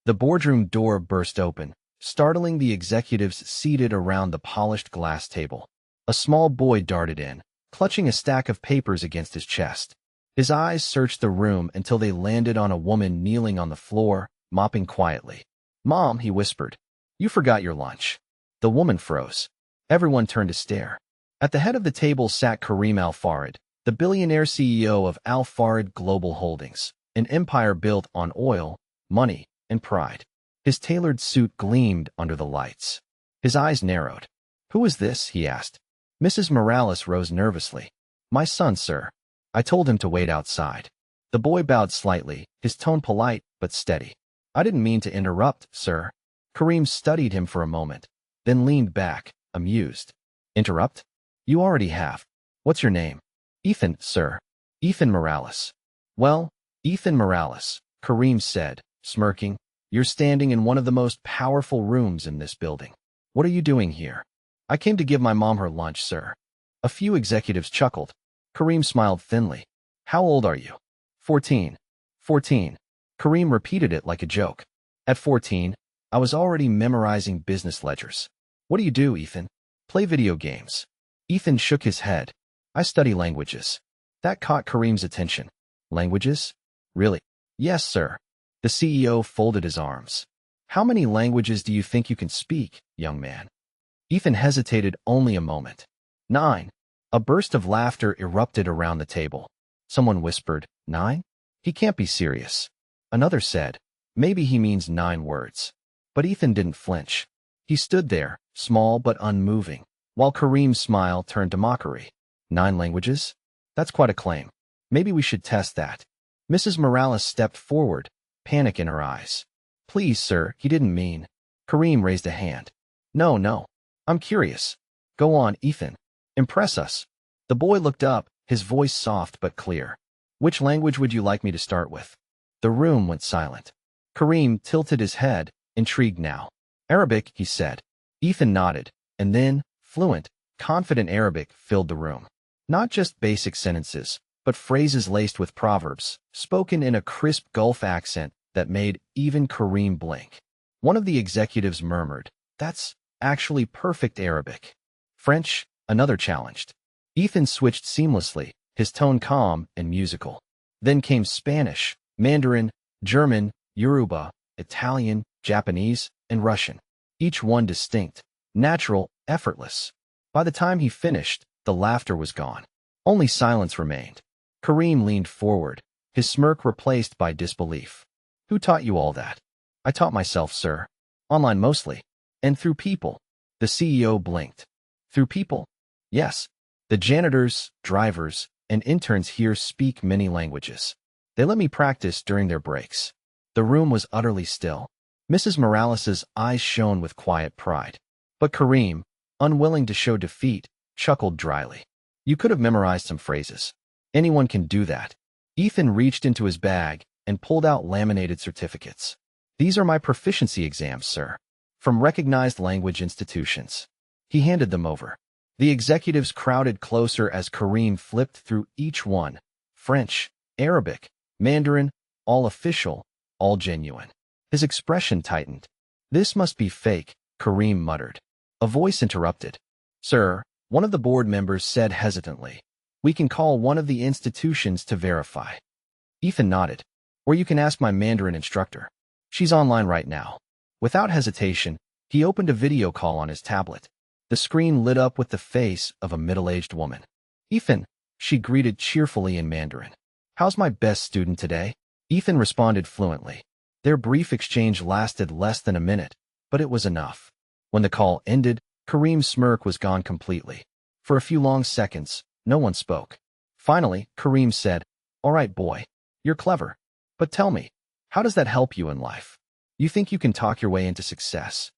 The boardroom door burst open, startling the executives seated around the polished glass table. A small boy darted in, clutching a stack of papers against his chest. His eyes searched the room until they landed on a woman kneeling on the floor, mopping quietly. "Mom," he whispered, "you forgot your lunch." The woman froze. Everyone turned to stare. At the head of the table sat Kareem Al-Farid, the billionaire CEO of Al-Farid Global Holdings, an empire built on oil, money, and pride. His tailored suit gleamed under the lights. His eyes narrowed. "Who is this?" he asked. Mrs. Morales rose nervously. "My son, sir. I told him to wait outside." The boy bowed slightly, his tone polite but steady. "I didn't mean to interrupt, sir." Kareem studied him for a moment, then leaned back, amused. "Interrupt? You already have. What's your name?" "Ethan, sir." "Ethan Morales." "Well, Ethan Morales," Kareem said, smirking, "you're standing in one of the most powerful rooms in this building. What are you doing here?" "I came to give my mom her lunch, sir." A few executives chuckled. Kareem smiled thinly. "How old are you?" 14. 14. Kareem repeated it like a joke. "At 14, I was already memorizing business ledgers." "What do you do, Ethan?" "Play video games." Ethan shook his head. "I study languages." That caught Kareem's attention. "Languages? Really?" "Yes, sir." The CEO folded his arms. "How many languages do you think you can speak, young man?" Ethan hesitated only a moment. 9. A burst of laughter erupted around the table. Someone whispered, 9? He can't be serious. Another said, maybe he means 9 words. But Ethan didn't flinch. He stood there, small but unmoving, while Kareem's smile turned to mockery. 9 languages? That's quite a claim. Maybe we should test that. Mrs. Morales stepped forward, panic in her eyes. "Please, sir, he didn't mean." Kareem raised a hand. No. I'm curious. Go on, Ethan. Impress us." The boy looked up, his voice soft but clear. "Which language would you like me to start with?" The room went silent. Kareem tilted his head, intrigued now. "Arabic," he said. Ethan nodded, and then, fluent, confident Arabic filled the room. Not just basic sentences, but phrases laced with proverbs, spoken in a crisp Gulf accent that made even Kareem blink. One of the executives murmured, "That's actually perfect Arabic." "French?" another challenged. Ethan switched seamlessly, his tone calm and musical. Then came Spanish, Mandarin, German, Yoruba, Italian, Japanese, and Russian. Each one distinct, natural, effortless. By the time he finished, the laughter was gone. Only silence remained. Kareem leaned forward, his smirk replaced by disbelief. "Who taught you all that?" "I taught myself, sir. Online mostly. And through people." The CEO blinked. "Through people?" "Yes. The janitors, drivers, and interns here speak many languages. They let me practice during their breaks." The room was utterly still. Mrs. Morales's eyes shone with quiet pride. But Kareem, unwilling to show defeat, chuckled dryly. "You could have memorized some phrases. Anyone can do that." Ethan reached into his bag and pulled out laminated certificates. "These are my proficiency exams, sir, from recognized language institutions." He handed them over. The executives crowded closer as Kareem flipped through each one. French, Arabic, Mandarin, all official, all genuine. His expression tightened. "This must be fake," Kareem muttered. A voice interrupted. "Sir," one of the board members said hesitantly, "we can call one of the institutions to verify." Ethan nodded. "Or you can ask my Mandarin instructor. She's online right now." Without hesitation, he opened a video call on his tablet. The screen lit up with the face of a middle-aged woman. "Ethan," she greeted cheerfully in Mandarin. "How's my best student today?" Ethan responded fluently. Their brief exchange lasted less than a minute, but it was enough. When the call ended, Kareem's smirk was gone completely. For a few long seconds, no one spoke. Finally, Kareem said, "All right, boy, you're clever. But tell me, how does that help you in life? You think you can talk your way into success?"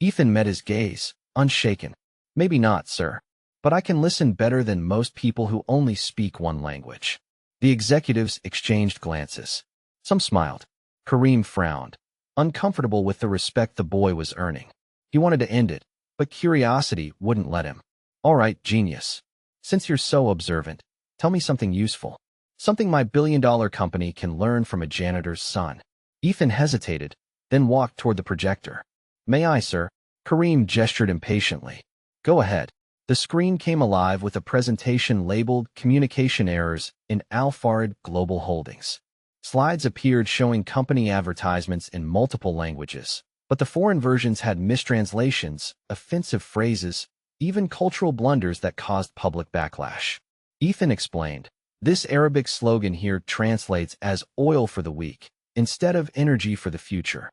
Ethan met his gaze, unshaken. "Maybe not, sir. But I can listen better than most people who only speak one language." The executives exchanged glances. Some smiled. Kareem frowned, uncomfortable with the respect the boy was earning. He wanted to end it, but curiosity wouldn't let him. "All right, genius. Since you're so observant, tell me something useful. Something my billion-dollar company can learn from a janitor's son." Ethan hesitated, then walked toward the projector. "May I, sir?" Kareem gestured impatiently. "Go ahead." The screen came alive with a presentation labeled Communication Errors in Al-Farid Global Holdings. Slides appeared showing company advertisements in multiple languages, but the foreign versions had mistranslations, offensive phrases, even cultural blunders that caused public backlash. Ethan explained, "This Arabic slogan here translates as oil for the weak, instead of energy for the future."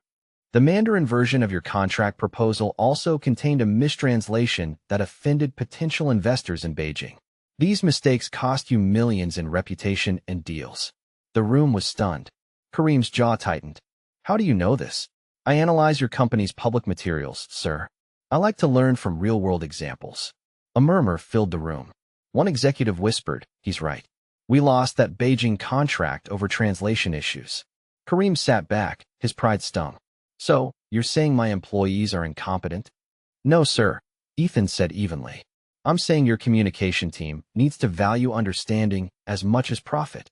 The Mandarin version of your contract proposal also contained a mistranslation that offended potential investors in Beijing. These mistakes cost you millions in reputation and deals. The room was stunned. Kareem's jaw tightened. "How do you know this?" "I analyze your company's public materials, sir. I like to learn from real-world examples." A murmur filled the room. One executive whispered, "He's right. We lost that Beijing contract over translation issues." Kareem sat back, his pride stung. "So, you're saying my employees are incompetent?" "No, sir," Ethan said evenly. "I'm saying your communication team needs to value understanding as much as profit."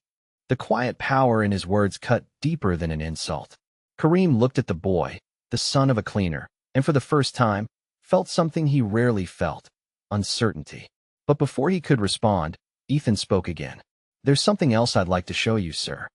The quiet power in his words cut deeper than an insult. Kareem looked at the boy, the son of a cleaner, and for the first time, felt something he rarely felt: uncertainty. But before he could respond, Ethan spoke again. "There's something else I'd like to show you, sir."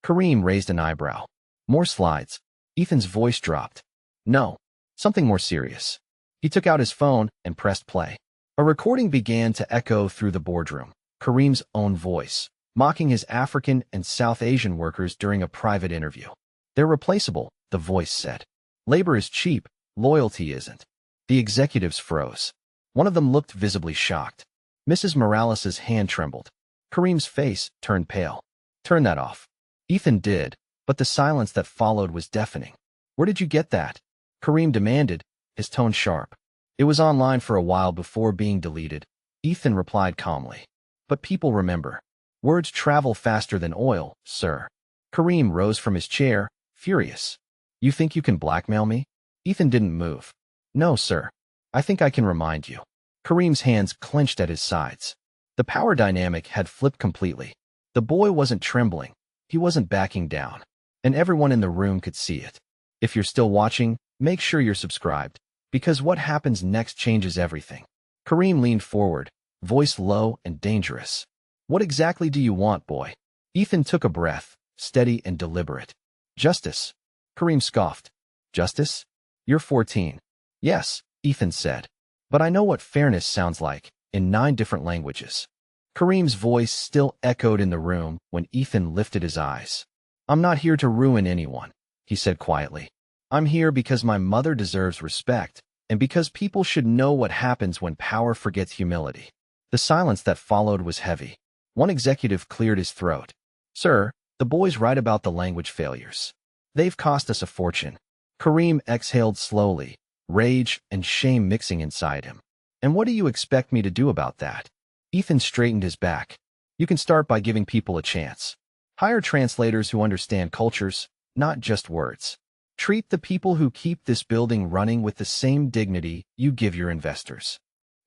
Kareem raised an eyebrow. "More slides." Ethan's voice dropped. "No, something more serious." He took out his phone and pressed play. A recording began to echo through the boardroom, Kareem's own voice, mocking his African and South Asian workers during a private interview. "They're replaceable," the voice said. "Labor is cheap, loyalty isn't." The executives froze. One of them looked visibly shocked. Mrs. Morales's hand trembled. Kareem's face turned pale. "Turn that off." Ethan did, but the silence that followed was deafening. "Where did you get that?" Kareem demanded, his tone sharp. "It was online for a while before being deleted," Ethan replied calmly. "But people remember. Words travel faster than oil, sir." Kareem rose from his chair, furious. "You think you can blackmail me?" Ethan didn't move. "No, sir. I think I can remind you." Kareem's hands clenched at his sides. The power dynamic had flipped completely. The boy wasn't trembling. He wasn't backing down. And everyone in the room could see it. If you're still watching, make sure you're subscribed, because what happens next changes everything. Kareem leaned forward, voice low and dangerous. "What exactly do you want, boy?" Ethan took a breath, steady and deliberate. "Justice." Kareem scoffed. "Justice? You're 14. "Yes," Ethan said. "But I know what fairness sounds like, in 9 different languages." Kareem's voice still echoed in the room when Ethan lifted his eyes. "I'm not here to ruin anyone," he said quietly. "I'm here because my mother deserves respect, and because people should know what happens when power forgets humility." The silence that followed was heavy. One executive cleared his throat. "Sir, the boy's right about the language failures. They've cost us a fortune." Kareem exhaled slowly, rage and shame mixing inside him. "And what do you expect me to do about that?" Ethan straightened his back. "You can start by giving people a chance. Hire translators who understand cultures, not just words. Treat the people who keep this building running with the same dignity you give your investors."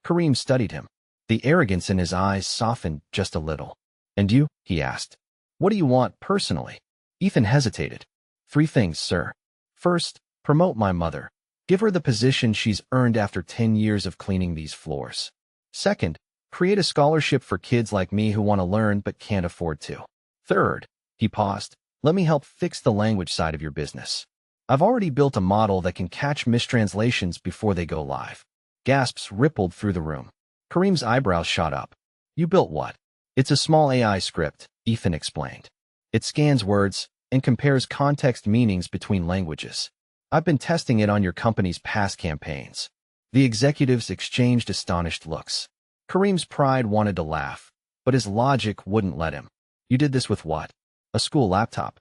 Kareem studied him. The arrogance in his eyes softened just a little. "And you?" he asked. "What do you want personally?" Ethan hesitated. "3 things, sir. First, promote my mother. Give her the position she's earned after 10 years of cleaning these floors. Second, create a scholarship for kids like me who want to learn but can't afford to. Third," he paused, "let me help fix the language side of your business. I've already built a model that can catch mistranslations before they go live." Gasps rippled through the room. Kareem's eyebrows shot up. "You built what?" "It's a small AI script," Ethan explained. "It scans words and compares context meanings between languages. I've been testing it on your company's past campaigns." The executives exchanged astonished looks. Kareem's pride wanted to laugh, but his logic wouldn't let him. "You did this with what?" "A school laptop."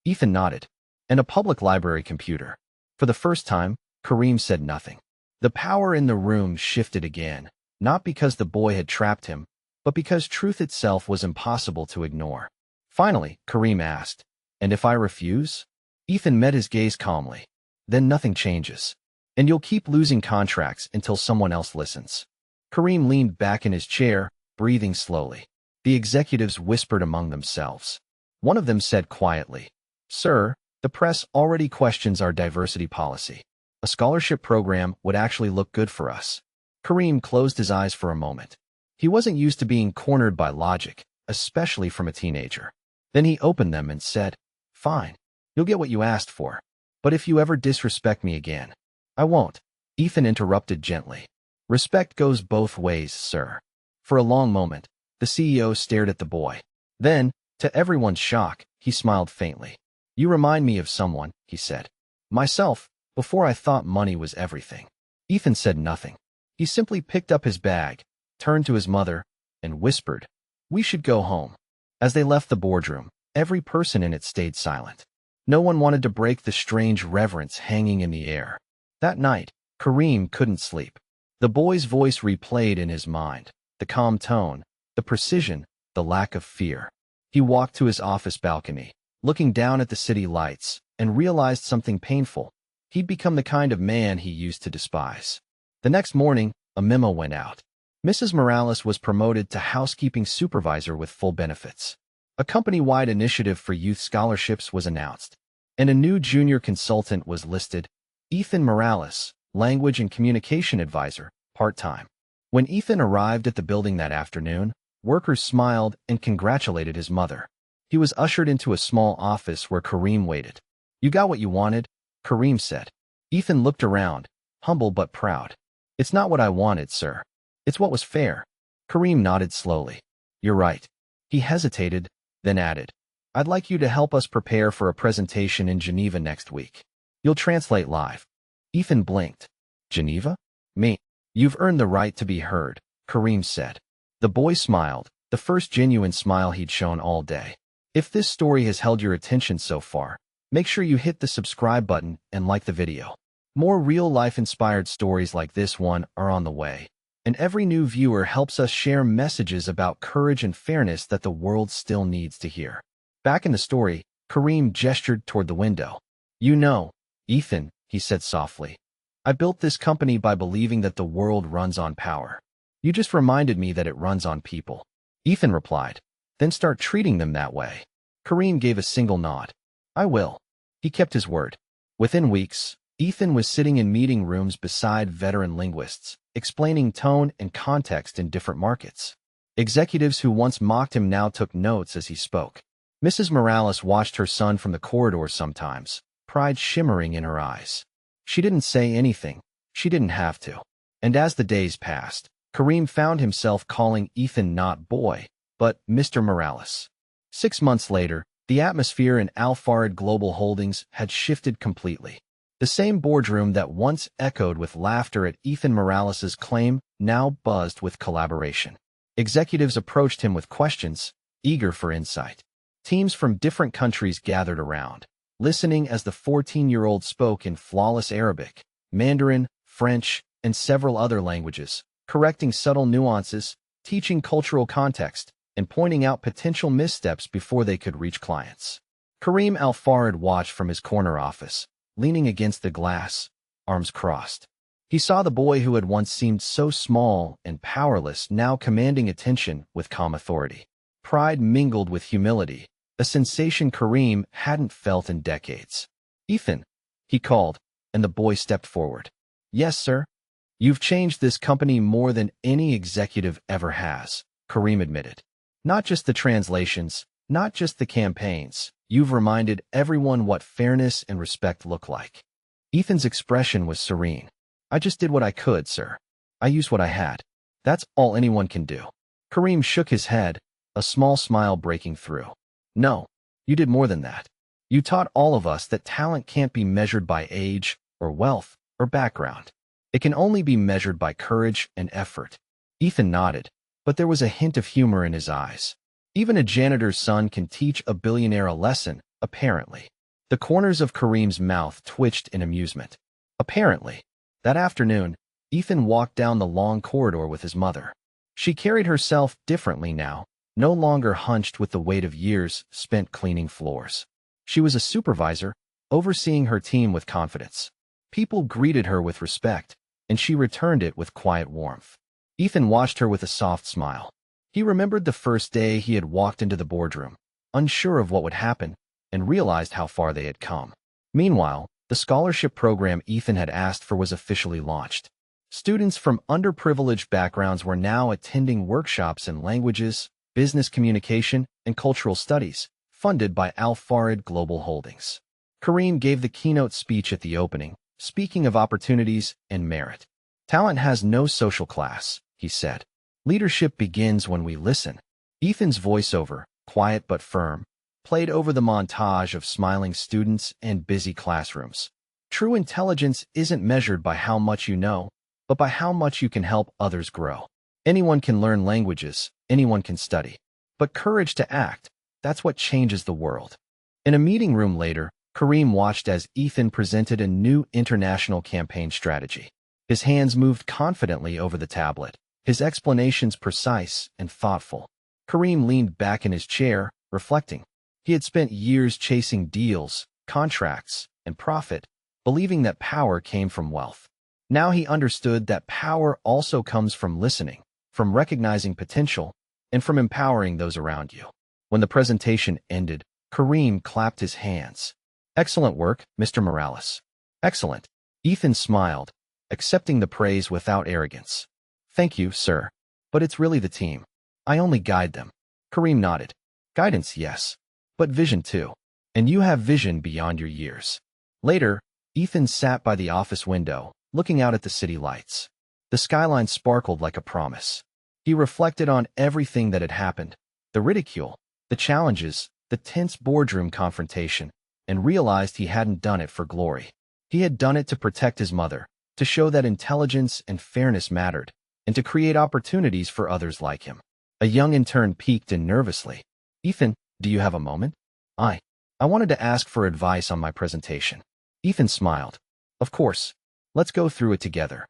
Ethan nodded. "And a public library computer." For the first time, Kareem said nothing. The power in the room shifted again, not because the boy had trapped him, but because truth itself was impossible to ignore. Finally, Kareem asked, "And if I refuse?" Ethan met his gaze calmly. "Then nothing changes. And you'll keep losing contracts until someone else listens." Kareem leaned back in his chair, breathing slowly. The executives whispered among themselves. One of them said quietly, "Sir, The press already questions our diversity policy. A scholarship program would actually look good for us. Kareem closed his eyes for a moment. He wasn't used to being cornered by logic, especially from a teenager. Then he opened them and said, "Fine. You'll get what you asked for. But if you ever disrespect me again, I won't." Ethan interrupted gently. "Respect goes both ways, sir." For a long moment, the CEO stared at the boy. Then, to everyone's shock, he smiled faintly. "You remind me of someone," he said. "Myself, before I thought money was everything." Ethan said nothing. He simply picked up his bag, turned to his mother, and whispered, "We should go home." As they left the boardroom, every person in it stayed silent. No one wanted to break the strange reverence hanging in the air. That night, Kareem couldn't sleep. The boy's voice replayed in his mind, the calm tone, the precision, the lack of fear. He walked to his office balcony, looking down at the city lights, and realized something painful. He'd become the kind of man he used to despise. The next morning, a memo went out. Mrs. Morales was promoted to housekeeping supervisor with full benefits. A company-wide initiative for youth scholarships was announced, and a new junior consultant was listed, Ethan Morales, language and communication advisor, part-time. When Ethan arrived at the building that afternoon, workers smiled and congratulated his mother. He was ushered into a small office where Kareem waited. "You got what you wanted," Kareem said. Ethan looked around, humble but proud. "It's not what I wanted, sir. It's what was fair." Kareem nodded slowly. "You're right." He hesitated, then added, "I'd like you to help us prepare for a presentation in Geneva next week. You'll translate live." Ethan blinked. "Geneva? Me?" "You've earned the right to be heard," Kareem said. The boy smiled, the first genuine smile he'd shown all day. If this story has held your attention so far, make sure you hit the subscribe button and like the video. More real-life inspired stories like this one are on the way, and every new viewer helps us share messages about courage and fairness that the world still needs to hear. Back in the story, Kareem gestured toward the window. "You know, Ethan," he said softly, "I built this company by believing that the world runs on power. You just reminded me that it runs on people." Ethan replied, "Then start treating them that way." Kareem gave a single nod. "I will." He kept his word. Within weeks, Ethan was sitting in meeting rooms beside veteran linguists, explaining tone and context in different markets. Executives who once mocked him now took notes as he spoke. Mrs. Morales watched her son from the corridor sometimes, pride shimmering in her eyes. She didn't say anything. She didn't have to. And as the days passed, Kareem found himself calling Ethan not boy, but Mr. Morales. 6 months later, the atmosphere in Alfarid Global Holdings had shifted completely. The same boardroom that once echoed with laughter at Ethan Morales' claim now buzzed with collaboration. Executives approached him with questions, eager for insight. Teams from different countries gathered around, listening as the 14-year-old spoke in flawless Arabic, Mandarin, French, and several other languages, correcting subtle nuances, teaching cultural context, and pointing out potential missteps before they could reach clients. Kareem Al-Farid watched from his corner office, leaning against the glass, arms crossed. He saw the boy who had once seemed so small and powerless now commanding attention with calm authority. Pride mingled with humility, a sensation Kareem hadn't felt in decades. "Ethan," he called, and the boy stepped forward. "Yes, sir." "You've changed this company more than any executive ever has," Kareem admitted. "Not just the translations, not just the campaigns. You've reminded everyone what fairness and respect look like." Ethan's expression was serene. "I just did what I could, sir. I used what I had. That's all anyone can do." Kareem shook his head, a small smile breaking through. "No, you did more than that. You taught all of us that talent can't be measured by age or wealth or background. It can only be measured by courage and effort." Ethan nodded, but there was a hint of humor in his eyes. Even a janitor's son can teach a billionaire a lesson, apparently. The corners of Kareem's mouth twitched in amusement. Apparently. That afternoon, Ethan walked down the long corridor with his mother. She carried herself differently now, no longer hunched with the weight of years spent cleaning floors. She was a supervisor, overseeing her team with confidence. People greeted her with respect, and she returned it with quiet warmth. Ethan watched her with a soft smile. He remembered the first day he had walked into the boardroom, unsure of what would happen, and realized how far they had come. Meanwhile, the scholarship program Ethan had asked for was officially launched. Students from underprivileged backgrounds were now attending workshops in languages, business communication, and cultural studies, funded by Al Farid Global Holdings. Kareem gave the keynote speech at the opening, speaking of opportunities and merit. "Talent has no social class," he said. "Leadership begins when we listen." Ethan's voiceover, quiet but firm, played over the montage of smiling students and busy classrooms. True intelligence isn't measured by how much you know, but by how much you can help others grow. Anyone can learn languages, anyone can study. But courage to act, that's what changes the world. In a meeting room later, Kareem watched as Ethan presented a new international campaign strategy. His hands moved confidently over the tablet, his explanations precise and thoughtful. Kareem leaned back in his chair, reflecting. He had spent years chasing deals, contracts, and profit, believing that power came from wealth. Now he understood that power also comes from listening, from recognizing potential, and from empowering those around you. When the presentation ended, Kareem clapped his hands. "Excellent work, Mr. Morales." "Excellent." Ethan smiled, accepting the praise without arrogance. "Thank you, sir. But it's really the team. I only guide them." Kareem nodded. "Guidance, yes. But vision too. And you have vision beyond your years." Later, Ethan sat by the office window, looking out at the city lights. The skyline sparkled like a promise. He reflected on everything that had happened, the ridicule, the challenges, the tense boardroom confrontation, and realized he hadn't done it for glory. He had done it to protect his mother, to show that intelligence and fairness mattered, and to create opportunities for others like him. A young intern peeked in nervously. "Ethan, do you have a moment?" I wanted to ask for advice on my presentation." Ethan smiled. "Of course. Let's go through it together."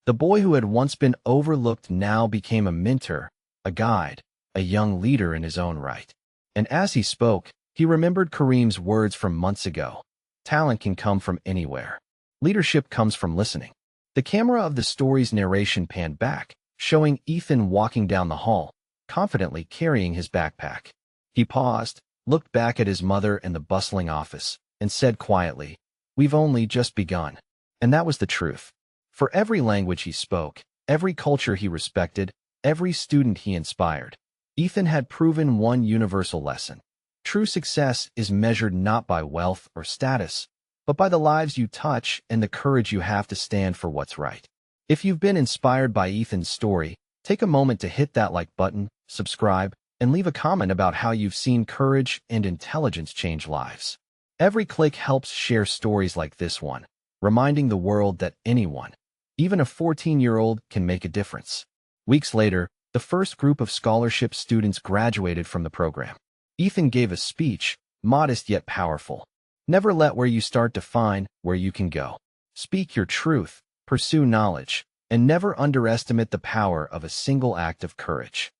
The boy who had once been overlooked now became a mentor, a guide, a young leader in his own right. And as he spoke, he remembered Kareem's words from months ago. Talent can come from anywhere. Leadership comes from listening. The camera of the story's narration panned back, showing Ethan walking down the hall, confidently carrying his backpack. He paused, looked back at his mother and the bustling office, and said quietly, "We've only just begun." And that was the truth. For every language he spoke, every culture he respected, every student he inspired, Ethan had proven one universal lesson. True success is measured not by wealth or status, but by the lives you touch and the courage you have to stand for what's right. If you've been inspired by Ethan's story, take a moment to hit that like button, subscribe, and leave a comment about how you've seen courage and intelligence change lives. Every click helps share stories like this one, reminding the world that anyone, even a 14-year-old, can make a difference. Weeks later, the first group of scholarship students graduated from the program. Ethan gave a speech, modest yet powerful. Never let where you start define where you can go. Speak your truth, pursue knowledge, and never underestimate the power of a single act of courage.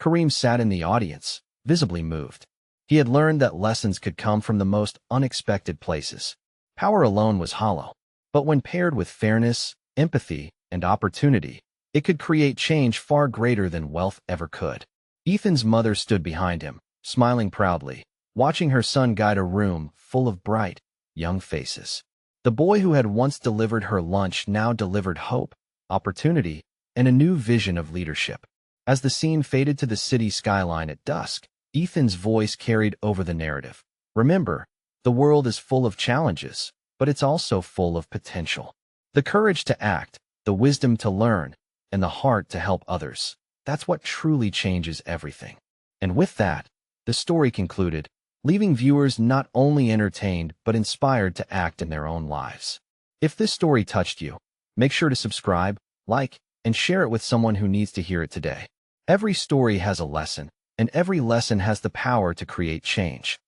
Kareem sat in the audience, visibly moved. He had learned that lessons could come from the most unexpected places. Power alone was hollow, but when paired with fairness, empathy, and opportunity, it could create change far greater than wealth ever could. Ethan's mother stood behind him, smiling proudly, watching her son guide a room full of bright, young faces. The boy who had once delivered her lunch now delivered hope, opportunity, and a new vision of leadership. As the scene faded to the city skyline at dusk, Ethan's voice carried over the narrative. Remember, the world is full of challenges, but it's also full of potential. The courage to act, the wisdom to learn, and the heart to help others. That's what truly changes everything. And with that, the story concluded, leaving viewers not only entertained but inspired to act in their own lives. If this story touched you, make sure to subscribe, like, and share it with someone who needs to hear it today. Every story has a lesson, and every lesson has the power to create change.